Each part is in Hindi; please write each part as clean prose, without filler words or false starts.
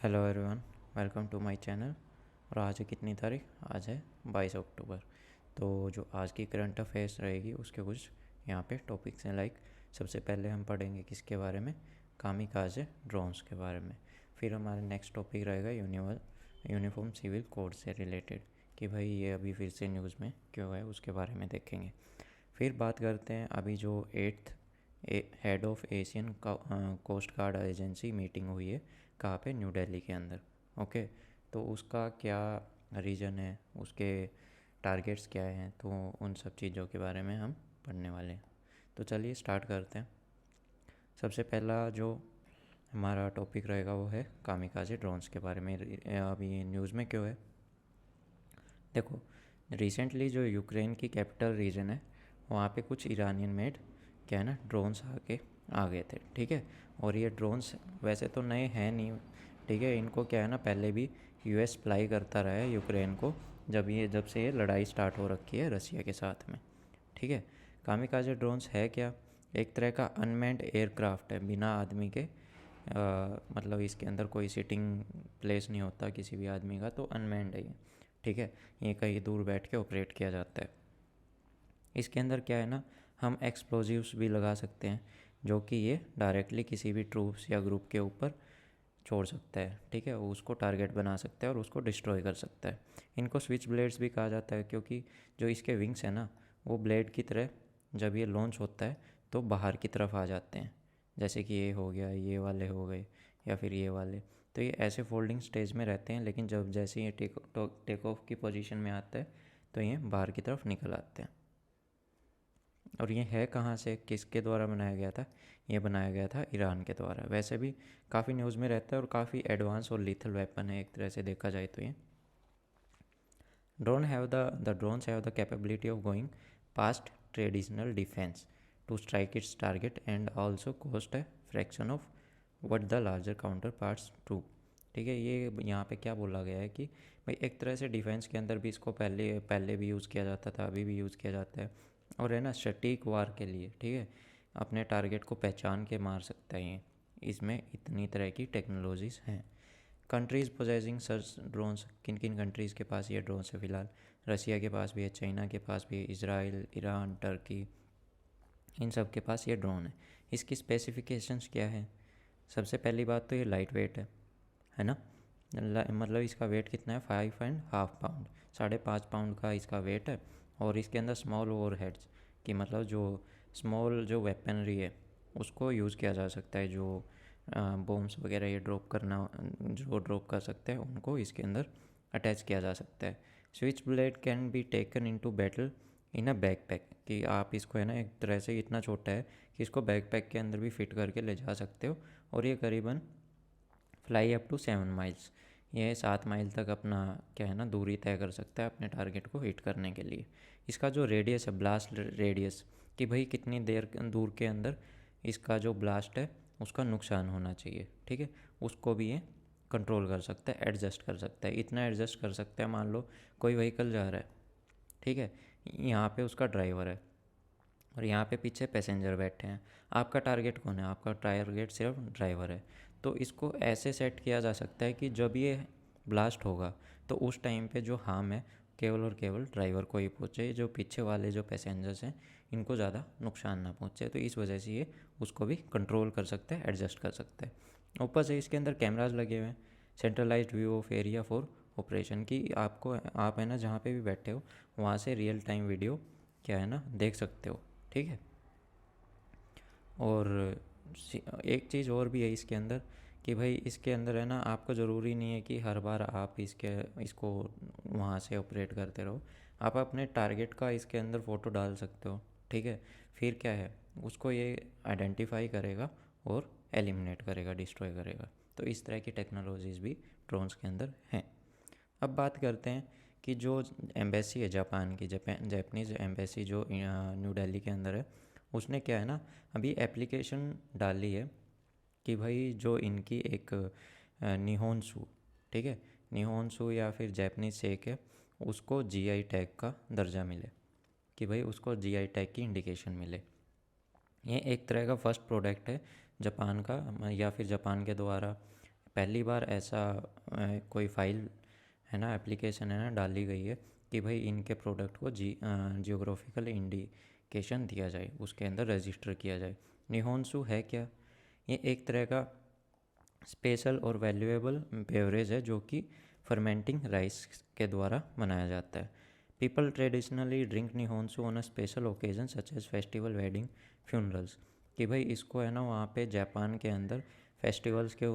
Hello everyone, welcome to my channel. और आज है कितनी तारीख? आज है 22 अक्टूबर। तो जो आज की करंट अफेयर्स रहेगी उसके कुछ यहाँ पे टॉपिक्स हैं। सबसे पहले हम पढ़ेंगे किसके बारे में? कामिकाज़े ड्रोन्स के बारे में। फिर हमारा नेक्स्ट टॉपिक रहेगा यूनिफॉर्म सिविल कोड से रिलेटेड, कि भाई ये अभी फिर से न्यूज़ में क्यों है, उसके बारे में देखेंगे। फिर बात करते हैं अभी जो 8th head of Asian coast guard agency meeting हुई है, कहाँ पे? न्यू दिल्ली के अंदर। ओके, तो उसका क्या रीज़न है, उसके टारगेट्स क्या हैं, तो उन सब चीज़ों के बारे में हम पढ़ने वाले हैं। तो चलिए स्टार्ट करते हैं। सबसे पहला जो हमारा टॉपिक रहेगा वो है कामिकाज़े ड्रोन्स के बारे में। अभी न्यूज़ में क्यों है, देखो। रिसेंटली जो यूक्रेन की कैपिटल रीजन है, वहाँ पे कुछ ईरानियन मेड क्या है ना ड्रोन्स आ गए थे, ठीक है। और ये ड्रोन्स वैसे तो नए हैं नहीं, ठीक है। इनको क्या है ना पहले भी यूएस सप्लाई करता रहा है यूक्रेन को, जब से ये लड़ाई स्टार्ट हो रखी है रसिया के साथ में, ठीक है। कामिकाज़े ड्रोन्स है क्या? एक तरह का अनमैन्ड एयरक्राफ्ट है, बिना आदमी के। मतलब इसके अंदर कोई सिटिंग प्लेस नहीं होता किसी भी आदमी का, तो अनमैन्ड है ये, ठीक है। ये कहीं दूर बैठ के ऑपरेट किया जाता है। इसके अंदर क्या है ना, हम एक्सप्लोजिव्स भी लगा सकते हैं, जो कि ये डायरेक्टली किसी भी ट्रूप्स या ग्रुप के ऊपर छोड़ सकता है, ठीक है। वो उसको टारगेट बना सकता है और उसको डिस्ट्रॉय कर सकता है। इनको स्विच ब्लेड्स भी कहा जाता है, क्योंकि जो इसके विंग्स हैं ना, वो ब्लेड की तरह जब ये लॉन्च होता है तो बाहर की तरफ आ जाते हैं। जैसे कि ये हो गया, ये वाले हो गए, या फिर ये वाले। तो ये ऐसे फोल्डिंग स्टेज में रहते हैं, लेकिन जब जैसे ये टेक ऑफ की पोजीशन में आता है तो ये बाहर की तरफ निकल आते हैं। और ये है कहाँ से, किसके द्वारा बनाया गया था? ये बनाया गया था ईरान के द्वारा। वैसे भी काफ़ी न्यूज़ में रहता है और काफ़ी एडवांस और लीथल वेपन है एक तरह से देखा जाए तो ये। drones have the capability of going past traditional defense to strike its target and also cost a fraction of what the larger counterparts do, ठीक है। ये यहाँ पे क्या बोला गया है कि भाई एक तरह से डिफेंस के अंदर भी इसको पहले पहले भी यूज़ किया जाता था, अभी भी यूज़ किया जाता है। और है ना सटीक वार के लिए, ठीक है। अपने टारगेट को पहचान के मार सकता है ये। इसमें इतनी तरह की टेक्नोलॉजीज़ हैं। कंट्रीज़ पोजेसिंग सर्च ड्रोन्स, किन किन कंट्रीज़ के पास ये ड्रोन्स है फ़िलहाल? रसिया के पास भी है, चाइना के पास भी है, इज़राइल, ईरान, टर्की, इन सब के पास ये ड्रोन है। इसकी स्पेसिफिकेशंस क्या है? सबसे पहली बात तो ये लाइट वेट है ना। मतलब इसका वेट कितना है? 5.5 पाउंड, 5.5 पाउंड का इसका वेट है। और इसके अंदर स्मॉल ओवर हेड्स, कि मतलब जो स्मॉल जो वेपनरी है उसको यूज़ किया जा सकता है। जो बॉम्ब्स वगैरह ये जो ड्रॉप कर सकते हैं उनको इसके अंदर अटैच किया जा सकता है। Switch blade can be taken into battle in a backpack, कि आप इसको है ना एक तरह से इतना छोटा है कि इसको बैकपैक के अंदर भी फिट करके ले जा सकते हो। और ये करीबन फ्लाई अप टू 7 माइल्स, ये 7 माइल तक अपना क्या है ना दूरी तय कर सकता है अपने टारगेट को हिट करने के लिए। इसका जो रेडियस है, ब्लास्ट रेडियस, कि भाई कितनी देर दूर के अंदर इसका जो ब्लास्ट है उसका नुकसान होना चाहिए, ठीक है। उसको भी ये कंट्रोल कर सकता है, एडजस्ट कर सकता है। इतना एडजस्ट कर सकता है, मान लो कोई व्हीकल जा रहा है, ठीक है। यहाँ पे उसका ड्राइवर है और यहाँ पे पीछे पैसेंजर बैठे हैं। आपका टारगेट कौन है? आपका टारगेट सिर्फ ड्राइवर है। तो इसको ऐसे सेट किया जा सकता है कि जब ये ब्लास्ट होगा तो उस टाइम पे जो हार्म है केवल और केवल ड्राइवर को ही पहुँचे, जो पीछे वाले जो पैसेंजर्स हैं इनको ज़्यादा नुकसान ना पहुँचे। तो इस वजह से ये उसको भी कंट्रोल कर सकता है, एडजस्ट कर सकता है। ऊपर से इसके अंदर कैमराज लगे हुए हैं, centralised view of area for operation, की आप है ना जहाँ पे भी बैठे हो वहाँ से रियल टाइम वीडियो क्या है ना देख सकते हो, ठीक है। और एक चीज़ और भी है इसके अंदर, कि भाई इसके अंदर है ना आपको ज़रूरी नहीं है कि हर बार आप इसको वहाँ से ऑपरेट करते रहो। आप अपने टारगेट का इसके अंदर फ़ोटो डाल सकते हो, ठीक है। फिर क्या है, उसको ये आइडेंटिफाई करेगा और एलिमिनेट करेगा, डिस्ट्रॉय करेगा। तो इस तरह की टेक्नोलॉजीज़ भी ड्रोन्स के अंदर हैं। अब बात करते हैं कि जो एम्बेसी है जापान की, जापानीज़ एम्बेसी जो न्यू दिल्ली के अंदर है, उसने क्या है ना अभी एप्लीकेशन डाली है कि भाई जो इनकी एक निहोनसू, ठीक है, निहोनसू या फिर जापानीज सेक है, उसको जीआई टैग का दर्जा मिले, कि भाई उसको जीआई टैग की इंडिकेशन मिले। ये एक तरह का फर्स्ट प्रोडक्ट है जापान का, या फिर जापान के द्वारा पहली बार ऐसा कोई फाइल है ना, एप्लीकेशन है ना डाली गई है कि भाई इनके प्रोडक्ट को जियोग्राफिकल इंडिकेशन दिया जाए, उसके अंदर रजिस्टर किया जाए। निहोन्सु है क्या? ये एक तरह का स्पेशल और वैल्यूएबल बेवरेज है जो कि फर्मेंटिंग राइस के द्वारा बनाया जाता है। People traditionally drink nihonshu on a special occasion such as festival, wedding, funerals. कि भाई इसको है ना वहाँ पे जापान के अंदर फेस्टिवल्स के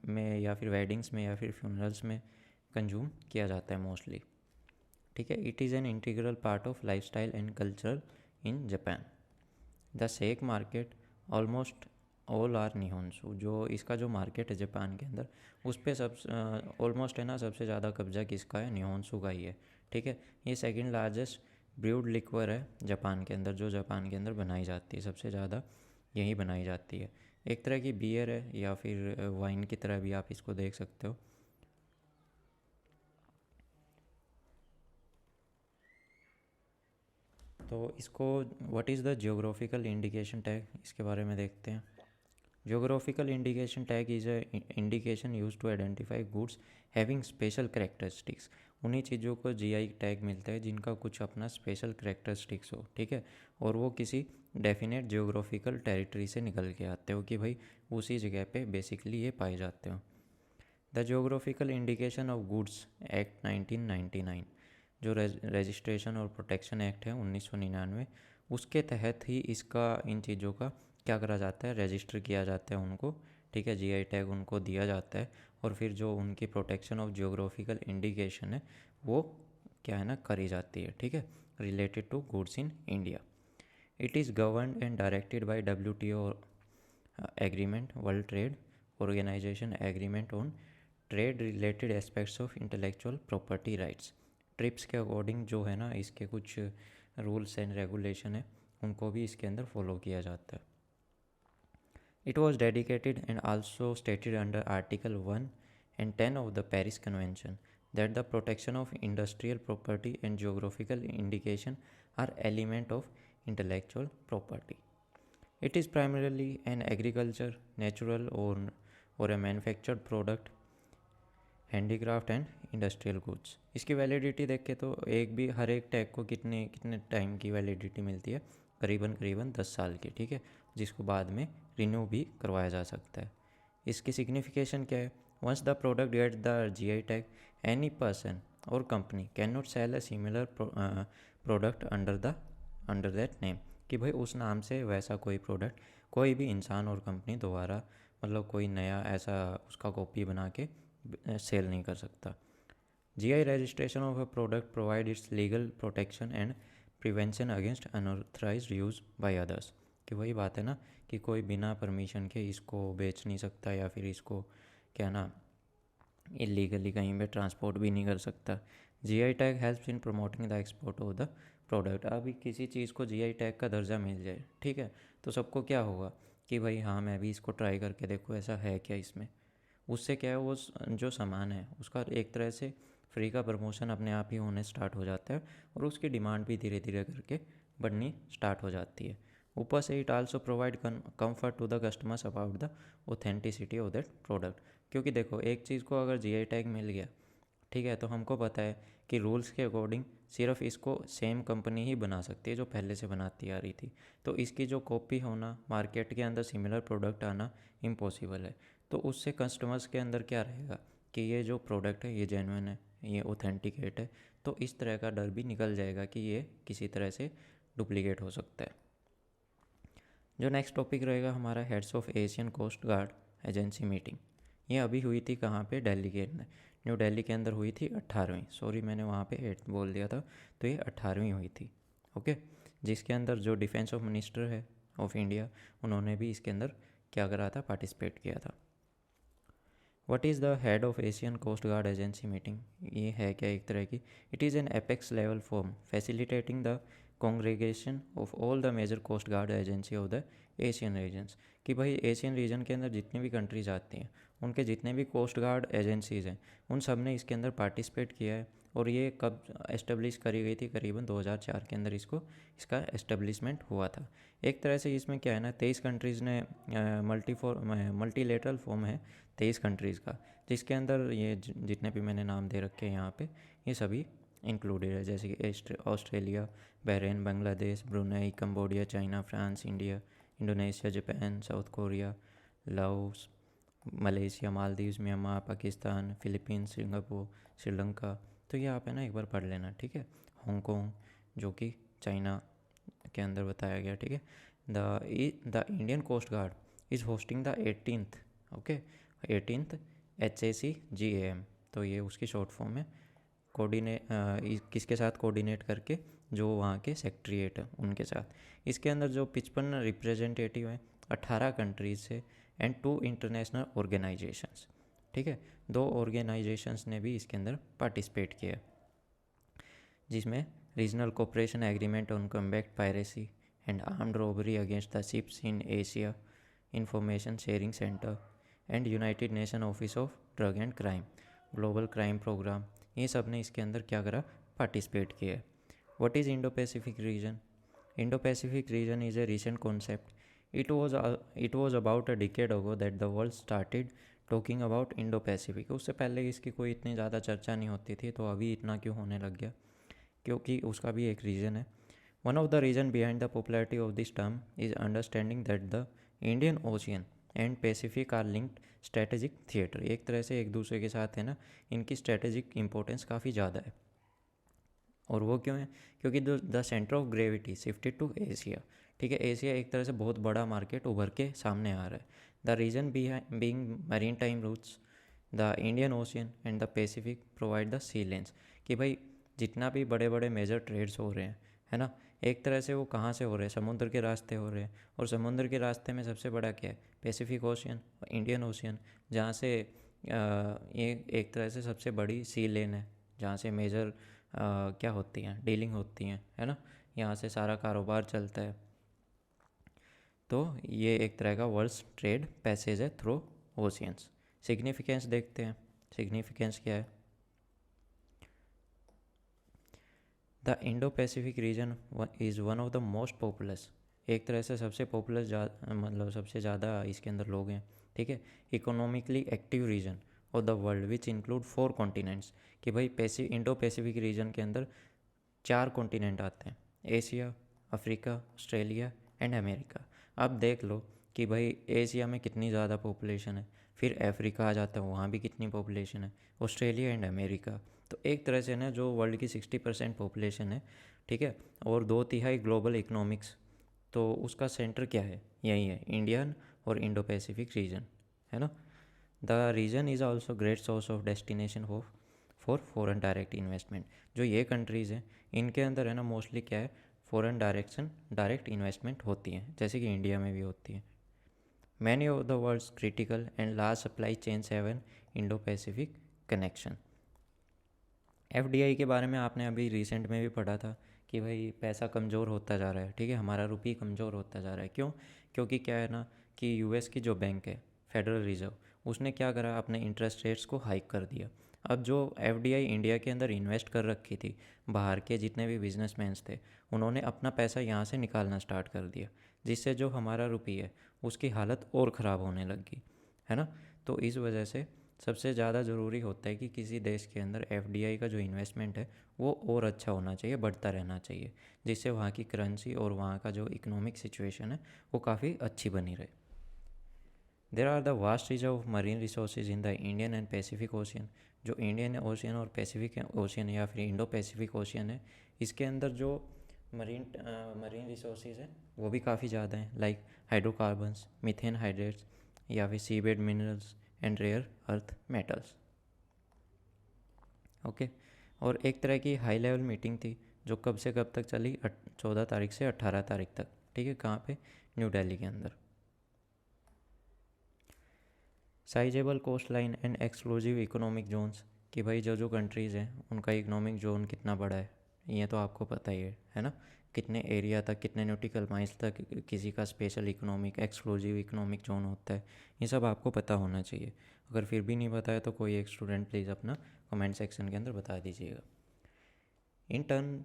में या फिर वेडिंग्स में या फिर फ्यूनरल्स में कंज्यूम किया जाता है मोस्टली। ठीक है। It is an integral part of life style and culture in Japan. The sake market almost all are nihonshu. जो इसका जो मार्केट है जापान के अंदर, उस पर सब ऑलमोस्ट है ना सबसे ज़्यादा कब्जा किसका है? निहोन्सु का ही है। ठीक है। ये सेकंड लार्जेस्ट ब्रूड लिक्वर है जापान के अंदर, जो जापान के अंदर बनाई जाती है, सबसे ज़्यादा यही बनाई जाती है। एक तरह की बियर है या फिर वाइन की तरह भी आप इसको देख सकते हो। तो इसको what is the geographical indication tag, इसके बारे में देखते हैं। Geographical indication tag is a indication used to identify goods having special characteristics। उन्हीं चीज़ों को जीआई टैग मिलता है जिनका कुछ अपना स्पेशल करेक्टरिस्टिक्स हो। ठीक है। और वो किसी डेफिनेट जियोग्राफिकल टेरिटरी से निकल के आते हो, कि भाई उसी जगह पे बेसिकली ये पाए जाते हो। The geographical indication of goods act 1999, जो रजिस्ट्रेशन और प्रोटेक्शन एक्ट है 1999, उसके तहत ही इसका इन चीज़ों का क्या करा जाता है? रजिस्टर किया जाता है उनको। ठीक है। जीआई टैग उनको दिया जाता है और फिर जो उनकी प्रोटेक्शन ऑफ जियोग्राफिकल इंडिकेशन है वो क्या है ना करी जाती है। ठीक है। Related to goods in India. It is governed and directed by WTO agreement, world trade organisation agreement on trade related aspects of intellectual property rights. TRIPS के अकॉर्डिंग जो है ना इसके कुछ रूल्स एंड रेगुलेशन है, उनको भी इसके अंदर फॉलो किया जाता है। It was dedicated and also stated under Article 1 and 10 of the Paris Convention that the protection of industrial property and geographical indication are element of intellectual property. It is primarily an agriculture, natural or a manufactured product, handicraft and industrial goods. इसकी वैलिडिटी देख के तो एक भी हर एक टैग को कितने कितने टाइम की वैलिडिटी मिलती है? करीबन 10 साल की। ठीक है। जिसको बाद में रिन्यू भी करवाया जा सकता है। इसकी सिग्निफिकेशन क्या है? Once the product get the GI tag, any person or company can not sell a similar product under that name. कि भाई उस नाम से वैसा कोई प्रोडक्ट कोई भी इंसान और कंपनी दोबारा मतलब कोई नया ऐसा उसका कॉपी बना के सेल नहीं कर सकता। GI registration of a product provide its legal protection and prevention against unauthorised use by others. कि वही बात है ना कि कोई बिना परमिशन के इसको बेच नहीं सकता या फिर इसको क्या ना इलीगली कहीं पे ट्रांसपोर्ट भी नहीं कर सकता। GI tag helps in promoting the export of the product. अभी किसी चीज़ को जीआई टैग का दर्जा मिल जाए, ठीक है, तो सबको क्या होगा कि भाई हाँ मैं भी इसको ट्राई करके देखूँ ऐसा है क्या इसमें। उससे क्या है वो जो सामान है उसका एक तरह से फ्री का प्रमोशन अपने आप ही होने स्टार्ट हो जाता है और उसकी डिमांड भी धीरे धीरे करके बढ़नी स्टार्ट हो जाती है। ऊपर से it also provide comfort to the customers about the authenticity of that product. क्योंकि देखो एक चीज़ को अगर जीआई टैग मिल गया, ठीक है, तो हमको पता है कि रूल्स के अकॉर्डिंग सिर्फ इसको सेम कंपनी ही बना सकती है जो पहले से बनाती आ रही थी। तो इसकी जो कॉपी होना, मार्केट के अंदर सिमिलर प्रोडक्ट आना इम्पॉसिबल है। तो उससे कस्टमर्स के अंदर क्या रहेगा कि ये जो प्रोडक्ट है ये जेन्युइन है, ये ऑथेंटिकेट है। तो इस तरह का डर भी निकल जाएगा कि ये किसी तरह से डुप्लीकेट हो सकता है। जो नेक्स्ट टॉपिक रहेगा हमारा heads of Asian coast guard agency meeting. ये अभी हुई थी कहाँ पे? दिल्ली के अंदर, न्यू दिल्ली के अंदर हुई थी 18वीं। सॉरी मैंने वहाँ पे 8 बोल दिया था, तो ये 18वीं हुई थी। ओके। जिसके अंदर जो डिफेंस ऑफ मिनिस्टर है ऑफ इंडिया, उन्होंने भी इसके अंदर क्या करा था? पार्टिसिपेट किया था। What is the head of Asian coast guard agency meeting? ये है क्या एक तरह की? It is an apex level form facilitating the congregation of all the major coast guard agency of the Asian regions. कि भाई एशियन रीजन के अंदर जितनी भी कंट्रीज आती हैं उनके जितने भी कोस्ट गार्ड एजेंसीज़ हैं उन सब ने इसके अंदर पार्टिसिपेट किया है। और ये कब एस्टेब्लिश करी गई थी, करीबन 2004 के अंदर इसका एस्टेब्लिशमेंट हुआ था। एक तरह से इसमें क्या है ना, 23 कंट्रीज़ ने मल्टीलेटरल फॉर्म है 23 कंट्रीज़ का, जिसके अंदर ये जितने भी मैंने नाम दे रखे हैं यहाँ पे ये सभी इंक्लूडेड है, जैसे कि Australia, Bahrain, Bangladesh, Brunei, Cambodia, China, France, India, Indonesia, Japan, south Korea, Laos, Malaysia, Maldives, Myanmar, Pakistan, Philippines, Singapore, Sri Lanka. तो ये आप है ना एक बार पढ़ लेना, ठीक है। हांगकॉन्ग जो कि चाइना के अंदर बताया गया, ठीक है। The Indian coast guard is hosting the 18th, okay, 18th HACGAM। तो ये उसकी शॉर्ट फॉर्म है। किसके साथ कोऑर्डिनेट करके, जो वहाँ के सेक्रेटरीट है उनके साथ। इसके अंदर जो 55 रिप्रेजेंटेटिव हैं 18 कंट्रीज से एंड 2 इंटरनेशनल ऑर्गेनाइजेशंस, ठीक है। 2 ऑर्गेनाइजेशंस ने भी इसके अंदर पार्टिसिपेट किया, जिसमें regional cooperation agreement on combat piracy and armed robbery against the ships in Asia, information sharing centre and United Nation office of drug and crime, global crime programme, ये सब ने इसके अंदर क्या करा, पार्टिसिपेट किया। What is Indo Pacific region? Indo Pacific region is a recent concept. It was about a decade ago that the world started talking about Indo Pacific. उससे पहले इसकी कोई इतनी ज़्यादा चर्चा नहीं होती थी, तो अभी इतना क्यों होने लग गया? क्योंकि उसका भी एक रीज़न है। One of the reason behind the popularity of this term is understanding that the Indian Ocean and Pacific are linked strategic theatre. एक तरह से एक दूसरे के साथ है ना, इनकी स्ट्रेटेजिक इंपॉर्टेंस काफ़ी ज़्यादा है। और वो क्यों है? क्योंकि the centre of gravity shifted to Asia, ठीक है। एशिया एक तरह से बहुत बड़ा मार्केट उभर के सामने आ रहा है। The reason being maritime routes, the Indian Ocean and the Pacific provide the sea lanes, कि भाई जितना भी बड़े बड़े मेजर ट्रेड्स हो रहे हैं, है ना, एक तरह से वो कहाँ से हो रहे हैं? समुद्र के रास्ते हो रहे हैं। और समुद्र के रास्ते में सबसे बड़ा क्या है? पैसिफिक ओशियन, इंडियन ओशियन, जहाँ से ये एक तरह से सबसे बड़ी सी लेन है, जहाँ से मेजर क्या होती हैं, डीलिंग होती हैं, है ना, यहाँ से सारा कारोबार चलता है। तो ये एक तरह का वर्ल्ड ट्रेड पैसेज है थ्रू ओशियंस। सिग्निफिकेंस देखते हैं, सिग्निफिकेंस क्या है? The Indo Pacific region is one of the most populous, एक तरह से सबसे पॉपुलर, मतलब सबसे ज़्यादा इसके अंदर लोग हैं, ठीक है। Economically active region of the world which include 4 continents, कि भाई इंडो पैसिफिक रीजन के अंदर 4 कॉन्टिनेंट आते हैं, Asia, Africa, Australia and America. अब देख लो कि भाई एशिया में कितनी ज़्यादा पॉपुलेशन है, फिर अफ्रीका आ जाता है, वहाँ भी कितनी पॉपुलेशन है, ऑस्ट्रेलिया एंड अमेरिका। तो एक तरह से ना जो वर्ल्ड की 60% पॉपुलेशन है, ठीक है, और 2/3 ग्लोबल इकोनॉमिक्स, तो उसका सेंटर क्या है? यही है, इंडियन और इंडो पैसिफिक रीजन, है ना। The region is also great source of destination for foreign direct investment. जो ये कंट्रीज़ हैं इनके अंदर है ना मोस्टली क्या है, फॉरेन डायरेक्ट इन्वेस्टमेंट होती है, जैसे कि इंडिया में भी होती है। Many of the world's critical and large supply chains have an Indo Pacific connection. FDI के बारे में आपने अभी रिसेंट में भी पढ़ा था कि भाई पैसा कमज़ोर होता जा रहा है, ठीक है, हमारा रुपये कमज़ोर होता जा रहा है। क्यों? क्योंकि क्या है ना कि US की जो बैंक है, फेडरल रिजर्व, उसने क्या करा, अपने इंटरेस्ट रेट्स को हाइक कर दिया। अब जो FDI इंडिया के अंदर इन्वेस्ट कर रखी थी, बाहर के जितने भी बिजनेसमैन्स थे, उन्होंने अपना पैसा यहाँ से निकालना स्टार्ट कर दिया, जिससे जो हमारा रुपया है उसकी हालत और ख़राब होने लग गई, है ना। तो इस वजह से सबसे ज़्यादा ज़रूरी होता है कि किसी देश के अंदर FDI का जो इन्वेस्टमेंट है वो और अच्छा होना चाहिए, बढ़ता रहना चाहिए, जिससे वहाँ की करेंसी और वहाँ का जो इकोनॉमिक सिचुएशन है वो काफ़ी अच्छी बनी रहे। There are the vast reserve of marine resources in the Indian and Pacific Ocean. जो इंडियन ओशियन और पैसिफिक ओशियन या फिर इंडो पैसिफिक ओशियन है, इसके अंदर जो मरीन रिसोर्सेज हैं वो भी काफ़ी ज़्यादा हैं, लाइक हाइड्रोकार्बन्स, मीथेन हाइड्रेट्स, या फिर seabed minerals and rare earth metals, okay. और एक तरह की हाई लेवल मीटिंग थी जो कब से कब तक चली, 14 तारीख से 18 तारीख तक, ठीक है। कहाँ पे? न्यू दिल्ली के अंदर। Sizeable coast line and exclusive economic zones, कि भाई जो जो कंट्रीज़ हैं उनका इकोनॉमिक जोन कितना बड़ा है, ये तो आपको पता ही है ना, कितने एरिया तक, कितने नॉटिकल माइल्स तक किसी का special economic, exclusive economic zone होता है, ये सब आपको पता होना चाहिए। अगर फिर भी नहीं पता है तो कोई एक स्टूडेंट प्लीज़ अपना कमेंट सेक्शन के अंदर बता दीजिएगा। In turn,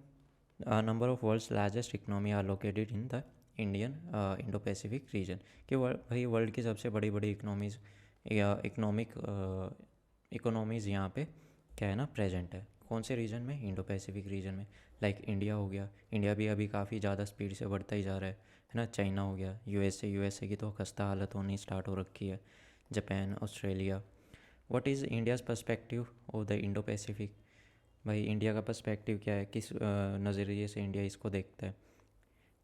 number of world's largest economy are located in the Indian Indo Pacific region, कि भाई वर्ल्ड की सबसे बड़ी बड़ी इकोनॉमीज़ या इकोनॉमीज़ यहाँ पे क्या है ना प्रेजेंट है। कौन से रीजन में? इंडो पैसिफिक रीजन में। लाइक इंडिया हो गया, इंडिया भी अभी काफ़ी ज़्यादा स्पीड से बढ़ता ही जा रहा है ना। चाइना हो गया, यूएसए की तो खस्ता हालत होनी स्टार्ट हो रखी है। Japan, Australia. What is India's perspective of the Indo Pacific? भाई इंडिया का पर्सपेक्टिव क्या है, किस नज़रिए से इंडिया इसको देखता है?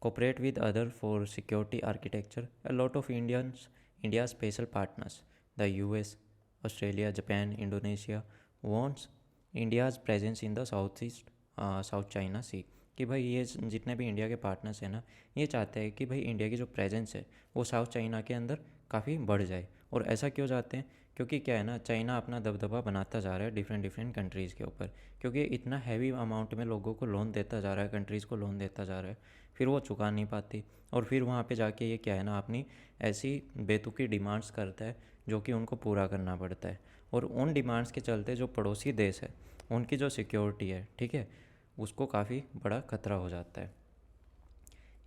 Cooperate with other for security architecture. A lot of India's special partners, the US, Australia, Japan, Indonesia, wants India's presence in the South China Sea. कि भाई ये जितने भी इंडिया के पार्टनर्स हैं ना, ये चाहते हैं कि भाई इंडिया की जो प्रेजेंस है वो साउथ चाइना के अंदर काफ़ी बढ़ जाए। और ऐसा क्यों चाहते हैं? क्योंकि क्या है ना, चाइना अपना दबदबा बनाता जा रहा है डिफरेंट कंट्रीज़ के ऊपर, क्योंकि इतना हैवी अमाउंट में लोगों को लोन देता जा रहा है, कंट्रीज़ को लोन देता जा रहा है, फिर वो चुका नहीं पाती। और फिर वहाँ पे जाके ये क्या है ना, अपनी ऐसी बेतुकी डिमांड्स करता है जो कि उनको पूरा करना पड़ता है। और उन डिमांड्स के चलते जो पड़ोसी देश है उनकी जो सिक्योरिटी है, ठीक है, उसको काफ़ी बड़ा खतरा हो जाता है।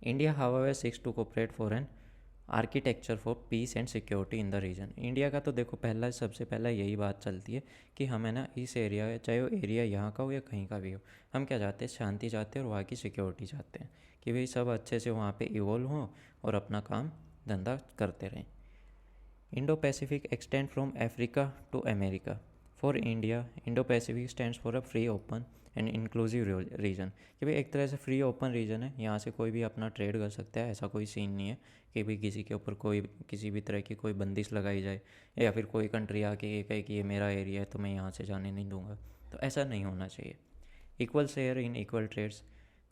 India however seeks to cooperate for an architecture for peace and security in the region. India का तो देखो सबसे पहला यही बात चलती है कि हमें ना इस एरिया, चाहे वो एरिया यहाँ का हो या कहीं का भी हो, हम क्या चाहते हैं? शांति चाहते हैं और वहाँ की सिक्योरिटी चाहते हैं कि भाई सब अच्छे से वहाँ पे इवॉल्व हों और अपना काम धंधा करते रहें। Indo Pacific extend from Africa to America. For India Indo Pacific stands for a free open and inclusive region, कि भाई एक तरह से फ्री ओपन रीजन है, यहाँ से कोई भी अपना ट्रेड कर सकता है। ऐसा कोई सीन नहीं है कि भाई किसी के ऊपर कोई किसी भी तरह की कोई बंदिश लगाई जाए, या फिर कोई कंट्री आके ये कहे कि ये मेरा एरिया है तो मैं यहाँ से जाने नहीं दूंगा। तो ऐसा नहीं होना चाहिए। Equal share in equal trades,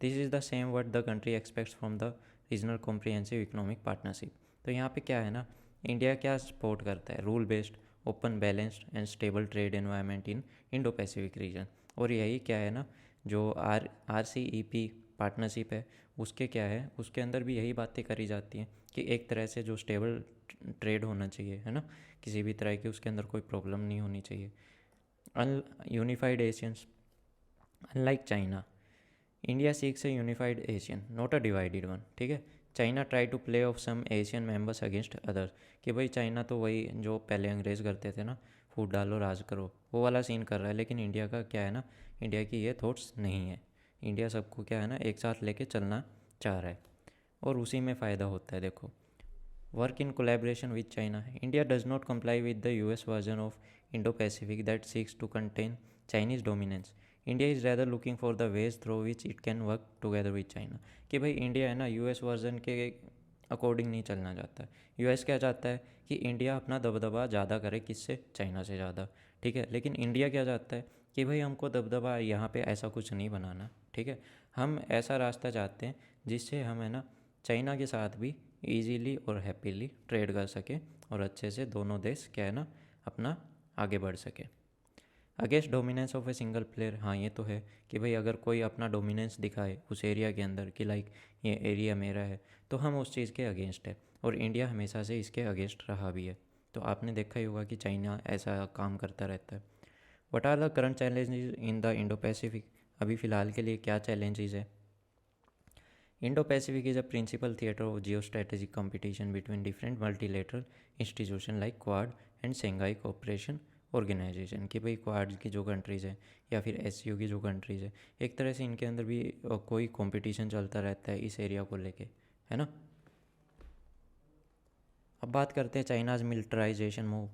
this is the same what the country expects from the regional comprehensive economic partnership. तो यहाँ पे क्या है ना, इंडिया क्या सपोर्ट करता है? Rule based, open, balanced and stable trade environment in Indo Pacific reason. और यही क्या है ना, जो RCEP पार्टनरशिप है उसके क्या है, उसके अंदर भी यही बातें करी जाती हैं कि एक तरह से जो स्टेबल ट्रेड होना चाहिए, है ना, किसी भी तरह की उसके अंदर कोई प्रॉब्लम नहीं होनी चाहिए। Unified Asians, unlike China, India seeks a unified Asian not a divided one, ठीक है। China try to play off some Asian members against others, कि भाई चाइना तो वही जो पहले अंग्रेज़ करते थे ना, फूट डालो राज करो, वो वाला सीन कर रहा है। लेकिन इंडिया का क्या है ना, इंडिया की ये थॉट्स नहीं है। इंडिया सबको क्या है ना एक साथ लेके चलना चाह रहा है और उसी में फ़ायदा होता है। देखो, work in collaboration with China. India does not comply with the US version of Indo-Pacific that seeks to contain Chinese dominance. India is rather looking for the ways through which it can work together with China. कि भाई इंडिया है ना US वर्जन के अकॉर्डिंग नहीं चलना चाहता है। US क्या चाहता है कि इंडिया अपना दबदबा ज़्यादा करे, किससे? चाइना से ज़्यादा, ठीक है। लेकिन इंडिया क्या चाहता है कि भाई हमको दबदबा यहाँ पे ऐसा कुछ नहीं बनाना, ठीक है। हम ऐसा रास्ता चाहते हैं जिससे हम है ना चाइना के साथ भी ईजीली और हैप्पीली ट्रेड कर सके और अच्छे से दोनों देश क्या है ना अपना आगे बढ़ सके। Against dominance of a single player, हाँ ये तो है कि भाई अगर कोई अपना डोमिनेंस दिखाए उस एरिया के अंदर कि लाइक ये एरिया मेरा है, तो हम उस चीज़ के अगेंस्ट है। और इंडिया हमेशा से इसके अगेंस्ट रहा भी है। तो आपने देखा ही होगा कि चाइना ऐसा काम करता रहता है। What are the current challenges in the Indo Pacific? अभी फ़िलहाल के लिए क्या चैलेंजेस है? Indo-Pacific is a principal theater of geostrategic competition between different multilateral institutions like Quad and Shanghai Cooperation Organization, कि भाई क्वाड की जो कंट्रीज़ हैं या फिर SCO की जो कंट्रीज़ है, एक तरह से इनके अंदर भी कोई कंपटीशन चलता रहता है इस एरिया को लेके, है ना। अब बात करते हैं China's militarisation move.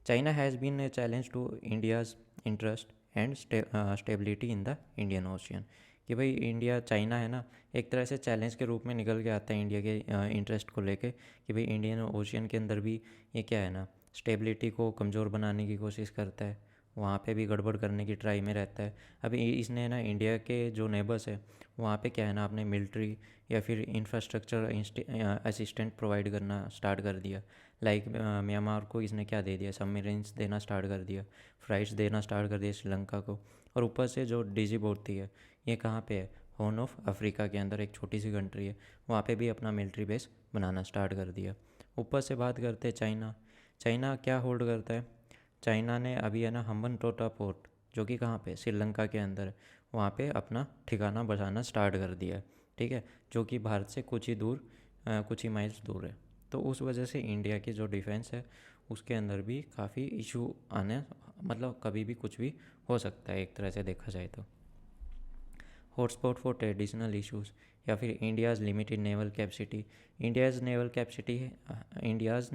China has been a challenge to India's interest and stability in the Indian Ocean, कि भाई इंडिया, चाइना है ना एक तरह से चैलेंज के रूप में निकल के आता है इंडिया के इंटरेस्ट को लेके, कि भाई इंडियन ओशियन के अंदर भी ये क्या है ना स्टेबिलिटी को कमज़ोर बनाने की कोशिश करता है, वहाँ पे भी गड़बड़ करने की ट्राई में रहता है। अभी इसने ना इंडिया के जो नेबर्स है वहाँ पे क्या है ना अपने मिलिट्री या फिर इंफ्रास्ट्रक्चर असिस्टेंट प्रोवाइड करना स्टार्ट कर दिया। लाइक म्यांमार को इसने क्या दे दिया, सबमरीन्स देना स्टार्ट कर दिया, फ्लाइट्स देना स्टार्ट कर दिया श्रीलंका को। और ऊपर से जो डिजिबोर्ती है ये कहाँ पे है? हॉर्न ऑफ अफ्रीका के अंदर एक छोटी सी कंट्री है, वहाँ पे भी अपना मिलिट्री बेस बनाना स्टार्ट कर दिया। ऊपर से बात करते हैं चाइना। चाइना क्या होल्ड करता है? चाइना ने अभी है ना हम्बनटोटा पोर्ट, जो कि कहाँ पे, श्रीलंका के अंदर है, वहाँ पे अपना ठिकाना बसाना स्टार्ट कर दिया है। ठीक है, जो कि भारत से कुछ ही दूर, कुछ ही माइल्स दूर है। तो उस वजह से इंडिया की जो डिफेंस है उसके अंदर भी काफ़ी इशू आने, मतलब कभी भी कुछ भी हो सकता है एक तरह से देखा जाए तो। हॉटस्पॉट फॉर ट्रेडिशनल इश्यूज, या फिर India's limited naval capacity. India's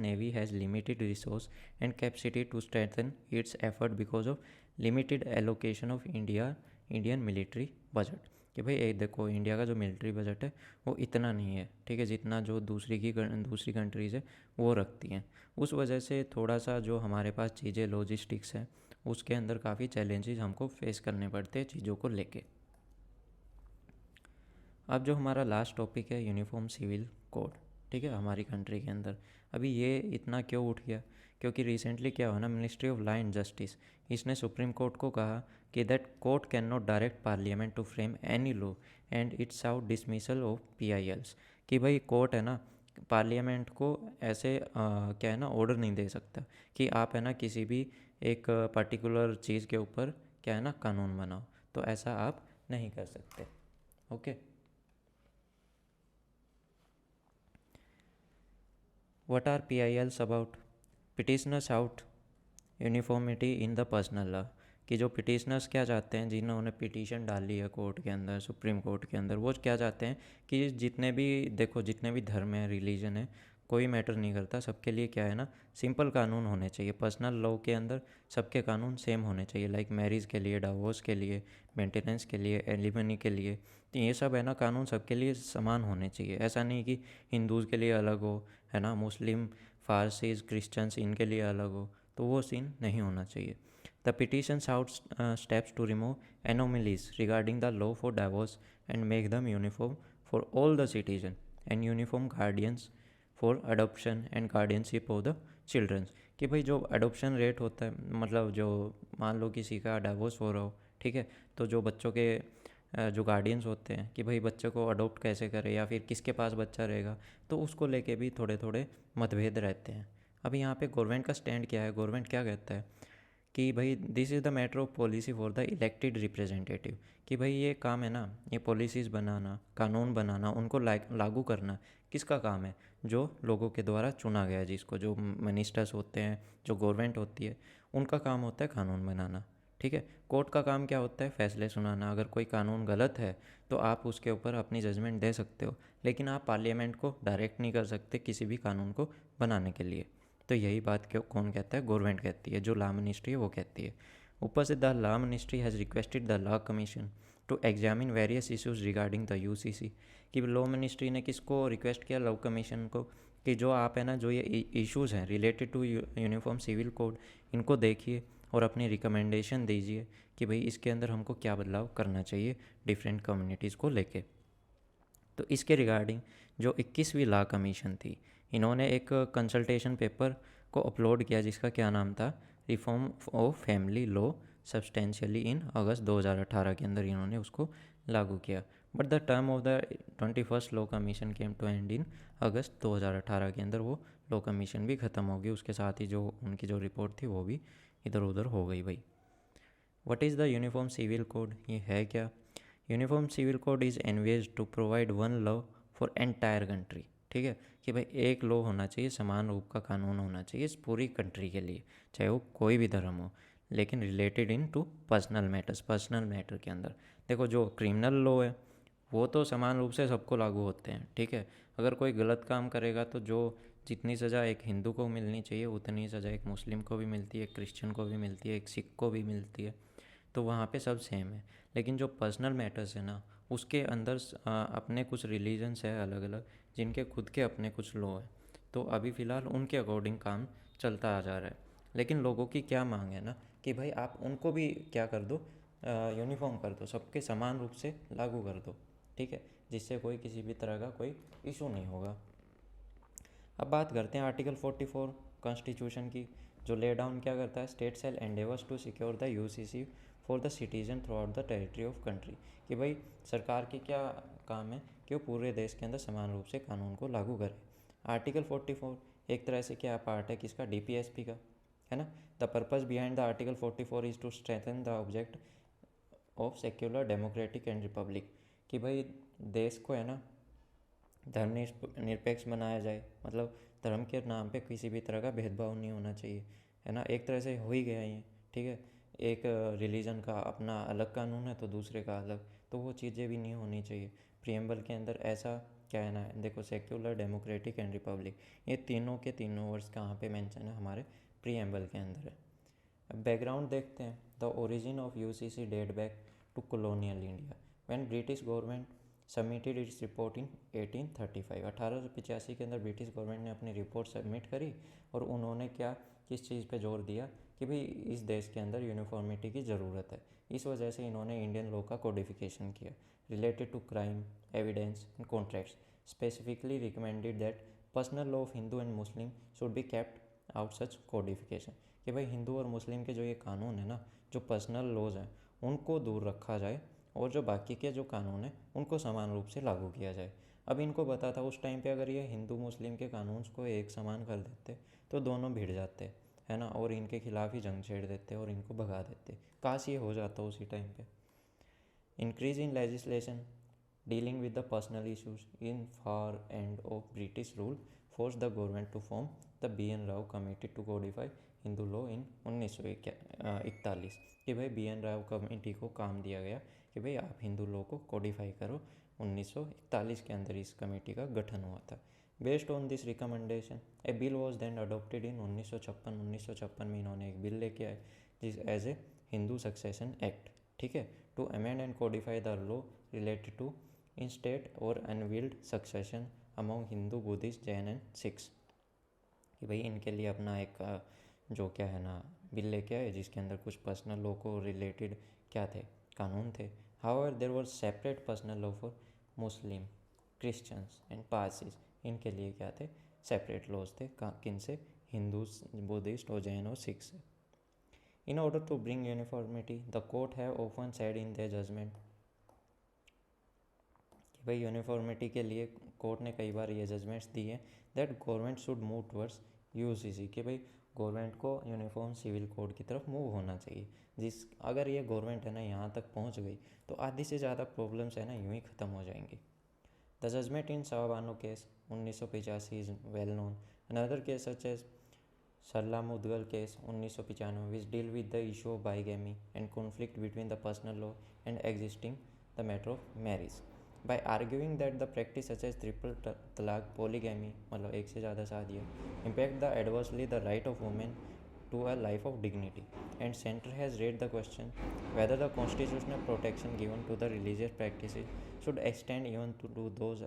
navy has limited resource and capacity to strengthen its effort because of limited allocation of Indian military budget. कि भाई एक देखो, इंडिया का जो मिलिट्री बजट है वो इतना नहीं है, ठीक है, जितना जो दूसरी कंट्रीज़ है वो रखती हैं। उस वजह से थोड़ा सा जो हमारे पास चीज़ें लॉजिस्टिक्स है उसके अंदर काफ़ी चैलेंजेस हमको फेस करने पड़ते हैं चीज़ों को लेके। अब जो हमारा लास्ट टॉपिक है यूनिफॉर्म सिविल कोड, ठीक है, हमारी कंट्री के अंदर अभी ये इतना क्यों उठ गया? क्योंकि रिसेंटली क्या हुआ ना, ministry of law and justice, इसने सुप्रीम कोर्ट को कहा कि that court can not direct parliament to frame any law and its out dismissal of PILs। कि भाई कोर्ट है ना, पार्लियामेंट को ऐसे क्या है ना ऑर्डर नहीं दे सकता कि आप है ना किसी भी एक पर्टिकुलर चीज़ के ऊपर क्या है ना कानून बनाओ, तो ऐसा आप नहीं कर सकते। Okay. What are PILs about? Petitioners out uniformity in the personal law. कि जो पिटिशनर्स क्या चाहते हैं, जिन्होंने पिटीशन डाली है कोर्ट के अंदर, सुप्रीम कोर्ट के अंदर, वो क्या चाहते हैं कि जितने भी देखो, जितने भी धर्म है, रिलीजन है, कोई मैटर नहीं करता, सबके लिए क्या है ना सिंपल कानून होने चाहिए। पर्सनल लॉ के अंदर सबके कानून सेम होने चाहिए, लाइक मैरिज के लिए, डिवोर्स के लिए, मेंटेनेंस के लिए, एलिमनी के लिए। तो ये सब है ना कानून सबके लिए समान होने चाहिए। ऐसा नहीं कि हिंदूज़ के लिए अलग हो, है ना, मुस्लिम, फारसीज, क्रिश्चियंस इनके लिए अलग हो, तो वो सीन नहीं होना चाहिए। The petition out steps to remove anomalies regarding the law for divorce and make them uniform for all the citizen and uniform guardians for adoption and guardianship of the childrens. कि भाई जो अडोप्शन रेट होता है, मतलब जो मान लो किसी का डाइवोर्स हो रहा हो, ठीक है, तो जो बच्चों के जो गार्डियंस होते हैं कि भाई बच्चे को अडोप्ट कैसे करें या फिर किसके पास बच्चा रहेगा, तो उसको लेके भी थोड़े थोड़े मतभेद रहते हैं। अब यहाँ पे गवर्नमेंट का स्टैंड क्या है? गवर्नमेंट क्या कहता है कि भाई this is the matter of policy for the elected representative. कि भाई ये काम है ना, ये पॉलिसीज़ बनाना, कानून बनाना, उनको लागू करना किसका काम है? जो लोगों के द्वारा चुना गया है, जिसको, जो मिनिस्टर्स होते हैं, जो गवर्नमेंट होती है, उनका काम होता है कानून बनाना। ठीक है, कोर्ट का काम क्या होता है? फैसले सुनाना। अगर कोई कानून गलत है तो आप उसके ऊपर अपनी जजमेंट दे सकते हो, लेकिन आप पार्लियामेंट को डायरेक्ट नहीं कर सकते किसी भी कानून को बनाने के लिए। तो यही बात क्यों कौन कहता है? गवर्नमेंट कहती है, जो लॉ मिनिस्ट्री है वो कहती है। ऊपर से the law ministry has requested the law commission to examine various issues regarding the UCC। कि लॉ मिनिस्ट्री ने किसको रिक्वेस्ट किया? लॉ कमीशन को, कि जो आप है ना, जो ये इश्यूज़ हैं related to uniform civil code, इनको देखिए और अपनी रिकमेंडेशन दीजिए कि भाई इसके अंदर हमको क्या बदलाव करना चाहिए डिफरेंट कम्युनिटीज़ को लेके। तो इसके रिगार्डिंग जो 21वीं लॉ कमीशन थी, इन्होंने एक कंसल्टेशन पेपर को अपलोड किया जिसका क्या नाम था? Reform of family law substantially in August 2018 के अंदर इन्होंने उसको लागू किया। But the term of the 21st law commission came to end in August 2018 के अंदर वो लॉ कमीशन भी ख़त्म हो गई, उसके साथ ही जो उनकी जो रिपोर्ट थी वो भी इधर उधर हो गई भाई। What is the uniform civil code? ये है क्या? Uniform civil code is envisage to provide one law for entire country. ठीक है, कि भाई एक लॉ होना चाहिए, समान रूप का कानून होना चाहिए इस पूरी कंट्री के लिए, चाहे वो कोई भी धर्म हो, लेकिन related in to personal matters. Personal matter के अंदर देखो, जो क्रिमिनल लॉ है वो तो समान रूप से सबको लागू होते हैं। ठीक है, अगर कोई गलत काम करेगा तो जो जितनी सज़ा एक हिंदू को मिलनी चाहिए उतनी सज़ा एक मुस्लिम को भी मिलती है, एक क्रिश्चियन को भी मिलती है, एक सिख को भी मिलती है। तो वहाँ पे सब सेम है। लेकिन जो पर्सनल मैटर्स है ना, उसके अंदर अपने कुछ रिलीजन्स है अलग अलग, जिनके खुद के अपने कुछ लॉ है, तो अभी फ़िलहाल उनके अकॉर्डिंग काम चलता आ जा रहा है। लेकिन लोगों की क्या मांग है ना कि भाई आप उनको भी क्या कर दो, यूनिफॉर्म कर दो, सबके समान रूप से लागू कर दो। ठीक है, जिससे कोई किसी भी तरह का कोई इशू नहीं होगा। अब बात करते हैं आर्टिकल 44 कॉन्स्टिट्यूशन की, जो ले डाउन क्या करता है, state shall endeavours to secure the UCC for the citizen throughout the territory of country, कि भाई सरकार की क्या काम है कि वो पूरे देश के अंदर समान रूप से कानून को लागू करे। आर्टिकल 44 एक तरह से क्या पार्ट है किसका, डीपीएसपी का, है ना। The purpose behind the article 44 is to strengthen the object of secular democratic and republic, कि भाई देश को है ना धर्म निरपेक्ष बनाया जाए, मतलब धर्म के नाम पे किसी भी तरह का भेदभाव नहीं होना चाहिए, है ना। एक तरह से हो ही गया ये, ठीक है। एक रिलीजन का अपना अलग कानून है तो दूसरे का अलग, तो वो चीज़ें भी नहीं होनी चाहिए। प्रियम्बल के अंदर ऐसा क्या है ना, देखो सेक्युलर डेमोक्रेटिक एंड रिपब्लिक, ये तीनों के तीनों वर्ड्स कहाँ पे मेंशन है, हमारे प्रियम्बल के अंदर है। अब बैकग्राउंड देखते हैं। The origin of UCC date back to colonial India when British government submitted its report in 1835। 1885 के अंदर ब्रिटिश गवर्नमेंट ने अपनी रिपोर्ट सबमिट करी और उन्होंने क्या किस चीज़ पे जोर दिया कि भाई इस देश के अंदर यूनिफॉर्मिटी की ज़रूरत है। इस वजह से इन्होंने इंडियन लॉ का कोडिफिकेशन किया related to crime, evidence and contracts. Specifically recommended that personal law of Hindu and Muslim should be kept out such codification, कि भाई हिंदू और मुस्लिम के जो ये कानून है ना, जो पर्सनल लॉज हैं उनको दूर रखा जाए और जो बाकी के जो कानून हैं उनको समान रूप से लागू किया जाए। अब इनको पता था उस टाइम पे अगर ये हिंदू मुस्लिम के कानून को एक समान कर देते तो दोनों भिड़ जाते, है ना, और इनके खिलाफ ही जंग छेड़ देते और इनको भगा देते। काश ये हो जाता उसी टाइम पे। Increase in legislation dealing with the personal issues in far end of British rule force the government to form the BN Rau committee to codify Hindu law in 1941, कि भाई BN राव कमेटी को काम दिया गया कि भाई आप हिंदू लॉ को कोडिफाई करो। 1941 के अंदर इस कमेटी का गठन हुआ था। Based on this recommendation a bill was then adopted in 1956 में इन्होंने एक बिल लेके आए जिस as a Hindu succession act, ठीक है, to amend and codify the law related to intestate or unwilled succession among Hindu, Buddhist, Jain and Sikhs, कि भाई इनके लिए अपना एक जो क्या है ना बिल लेके आए जिसके अंदर कुछ पर्सनल लॉ को रिलेटेड क्या थे, कानून थे। However there was separate personal law for Muslim, Christians and Parsis, इनके लिए क्या थे, सेपरेट लॉज थे, किन से, हिंदूज, बुद्धिस्ट और जैन और सिख से। In order to bring uniformity the court have often said in their judgement, कि भाई यूनिफॉर्मिटी के लिए कोर्ट ने कई बार ये जजमेंट्स दिए that government should move towards UCC, कि भाई गवर्नमेंट को यूनिफॉर्म सिविल कोड की तरफ मूव होना चाहिए। जिस अगर ये गवर्नमेंट है ना यहाँ तक पहुँच गई तो आधी से ज़्यादा प्रॉब्लम्स है ना यूँ ही ख़त्म हो जाएंगी। The judgement in Shah Bano case 1985 is well known. Another case such as Sarla Mudgal case 1995 which deal with the issue of bigamy and conflict between the personal law and existing the matter of marriage by arguing that the practice such as triple talaq, polygamy मतलब एक से ज़्यादा शादियाँ impact the adversely the right of women to a life of dignity, and center has raised the question whether the constitutional protection given to the religious practices should extend even to those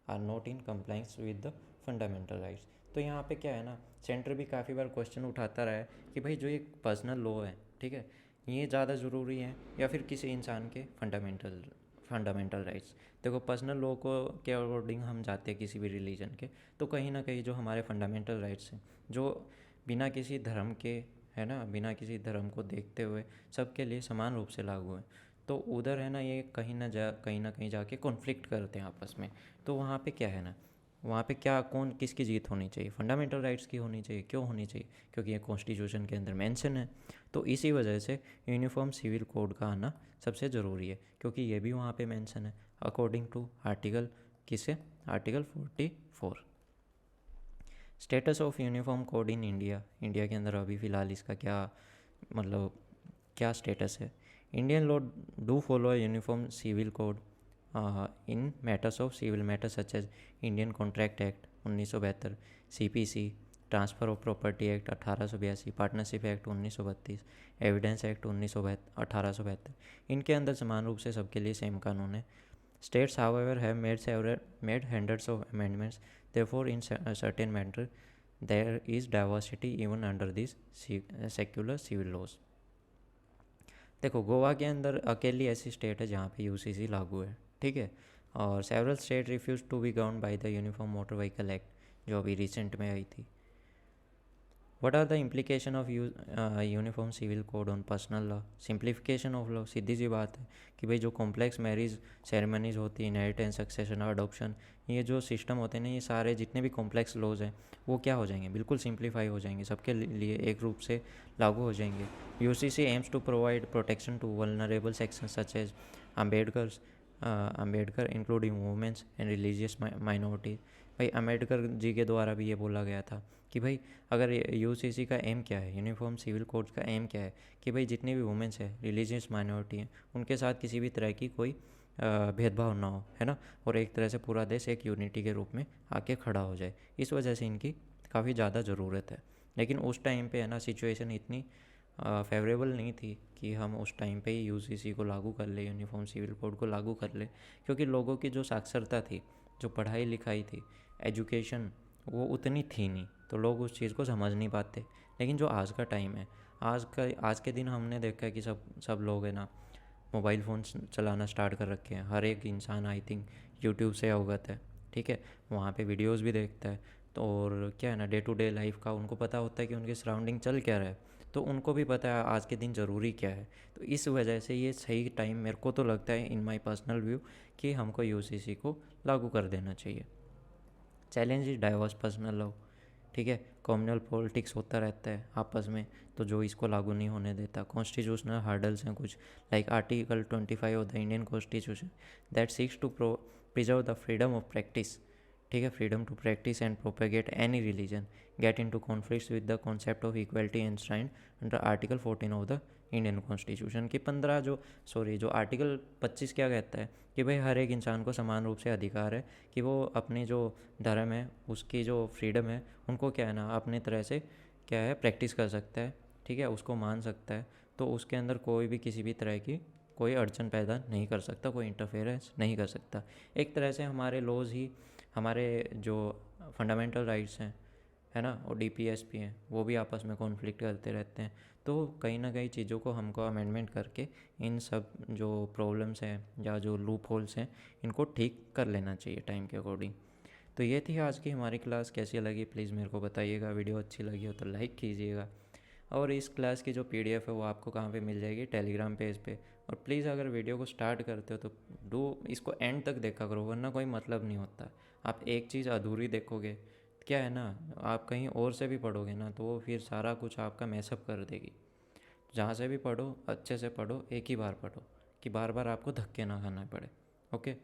are not in compliance with the fundamental rights। तो यहाँ पे क्या है ना, सेंटर भी काफ़ी बार क्वेश्चन उठाता रहा है कि भाई जो ये पर्सनल लॉ है, ठीक है, ये ज़्यादा ज़रूरी है या फिर किसी इंसान के फंडामेंटल राइट्स। देखो पर्सनल लॉ को के अकॉर्डिंग हम जाते हैं किसी भी रिलीजन के, तो कहीं ना कहीं जो हमारे फंडामेंटल राइट्स हैं जो बिना किसी धर्म के, है ना, बिना किसी धर्म को देखते हुए सबके लिए समान रूप से लागू है, तो उधर है ना ये कहीं ना कहीं जाके कॉन्फ्लिक्ट करते हैं आपस में। तो वहाँ पे क्या है ना, वहाँ पे क्या कौन किसकी जीत होनी चाहिए, फंडामेंटल राइट्स की होनी चाहिए। क्यों होनी चाहिए, क्योंकि ये कॉन्स्टिट्यूशन के अंदर मेंशन है। तो इसी वजह से यूनिफॉर्म सिविल कोड का आना सबसे ज़रूरी है, क्योंकि ये भी वहाँ पे मेंशन है अकॉर्डिंग टू आर्टिकल किसे, article 44। Status of uniform code in India, India के अंदर अभी फ़िलहाल इसका क्या मतलब क्या स्टेटस है। Indian law do follow uniform civil code in matters of civil matters such as Indian contract act 1972, CPC, transfer of property act 1882, partnership act 1932, evidence act 1872। इनके अंदर समान रूप से सबके लिए सेम कानून है। States however have made hundreds of amendments, therefore in certain matter there is diversity even under this secular civil laws. देखो गोवा के अंदर अकेली ऐसी स्टेट है जहाँ पे यूसीसी लागू है, ठीक है, और several state refuse to be govern by the uniform motor vehicle act जो अभी रिसेंट में आई थी। What are the implication of uniform civil code on personal law? Simplification of law, सीधी सी बात है कि भाई जो कॉम्प्लेक्स मैरिज सेरेमनीज होती है, इनहेरिटेंस, सक्सेशन, अडॉप्शन, ये जो सिस्टम होते हैं ना, ये सारे जितने भी कॉम्प्लेक्स लॉज हैं वो क्या हो जाएंगे, बिल्कुल सिंप्लीफाई हो जाएंगे, सबके लिए एक रूप से लागू हो जाएंगे. UCC aims to provide protection to vulnerable sections such as Ambedkar including womens and religious minority. भाई अम्बेडकर जी के द्वारा भी ये बोला गया था कि भाई अगर यूसीसी का एम क्या है, यूनिफॉर्म सिविल कोड का एम क्या है, कि भाई जितनी भी वुमेंस है, रिलीजियस माइनॉरिटी हैं, उनके साथ किसी भी तरह की कोई भेदभाव ना हो, है ना, और एक तरह से पूरा देश एक यूनिटी के रूप में आके खड़ा हो जाए. इस वजह से इनकी काफ़ी ज़्यादा ज़रूरत है. लेकिन उस टाइम पे है ना सिचुएशन इतनी फेवरेबल नहीं थी कि हम उस टाइम पे ही यूसीसी को लागू कर ले, यूनिफॉर्म सिविल कोड को लागू कर ले, क्योंकि लोगों की जो साक्षरता थी, जो पढ़ाई लिखाई थी, एजुकेशन, वो उतनी थी नहीं, तो लोग उस चीज़ को समझ नहीं पाते. लेकिन जो आज का टाइम है, आज के दिन हमने देखा है कि सब लोग है ना मोबाइल फ़ोन चलाना स्टार्ट कर रखे हैं. हर एक इंसान आई थिंक यूट्यूब से अवगत है, ठीक है, वहाँ पे वीडियोस भी देखता है. तो और क्या है ना, डे टू डे लाइफ का उनको पता होता है कि उनके सराउंडिंग चल क्या रहा है, तो उनको भी पता है आज के दिन ज़रूरी क्या है. तो इस वजह से ये सही टाइम मेरे को तो लगता है, इन माई पर्सनल व्यू, कि हमको यूसीसी को लागू कर देना चाहिए. Challenge is diverse personal law, ठीक है, कम्युनल पॉलिटिक्स होता रहता है आपस में, तो जो इसको लागू नहीं होने देता. कॉन्स्टिट्यूशनल हार्डल्स हैं कुछ, like article 25 of the Indian constitution that seeks to preserve the freedom of practice, ठीक है, freedom to practice and propagate any religion get in to conflict with the concept of equality and under article 14 of the Indian constitution की 15 जो आर्टिकल 25 क्या कहता है कि भाई हर एक इंसान को समान रूप से अधिकार है कि वो अपनी जो धर्म है, उसकी जो फ्रीडम है, उनको क्या है ना अपने तरह से क्या है प्रैक्टिस कर सकता है, ठीक है, उसको मान सकता है. तो उसके अंदर कोई भी किसी भी तरह की कोई अड़चन पैदा नहीं कर सकता, कोई इंटरफेरेंस नहीं कर सकता. एक तरह से हमारे लॉज ही हमारे जो फंडामेंटल राइट्स हैं, है ना, और डीपीएसपी हैं, वो भी आपस में कॉन्फ्लिक्ट करते रहते हैं. तो कहीं ना कहीं चीज़ों को हमको अमेंडमेंट करके इन सब जो प्रॉब्लम्स हैं या जो लूप होल्स हैं, इनको ठीक कर लेना चाहिए टाइम के अकॉर्डिंग. तो ये थी आज की हमारी क्लास. कैसी लगी प्लीज़ मेरे को बताइएगा. वीडियो अच्छी लगी हो तो लाइक कीजिएगा. और इस क्लास की जो पीडीएफ है वो आपको कहाँ पे मिल जाएगी, टेलीग्राम पेज पे. और प्लीज़ अगर वीडियो को स्टार्ट करते हो तो डू इसको एंड तक देखा करो, वरना कोई मतलब नहीं होता. आप एक चीज़ अधूरी देखोगे, क्या है ना, आप कहीं और से भी पढ़ोगे ना, तो वो फिर सारा कुछ आपका मैसअप कर देगी. जहाँ से भी पढ़ो अच्छे से पढ़ो, एक ही बार पढ़ो, कि बार बार आपको धक्के ना खाना पड़े. ओके.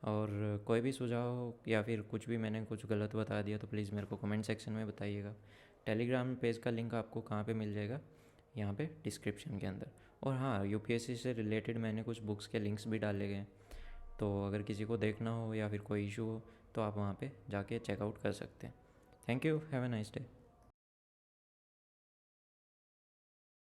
और कोई भी सुझाव या फिर कुछ भी मैंने कुछ गलत बता दिया तो प्लीज़ मेरे को कमेंट सेक्शन में बताइएगा. टेलीग्राम पेज का लिंक आपको कहाँ पे मिल जाएगा, यहाँ पे डिस्क्रिप्शन के अंदर. और हाँ, यूपीएससी से रिलेटेड मैंने कुछ बुक्स के लिंक्स भी डाले गए हैं, तो अगर किसी को देखना हो या फिर कोई इशू हो तो आप वहाँ पे जाके चेकआउट कर सकते हैं. Thank you. Have a nice day.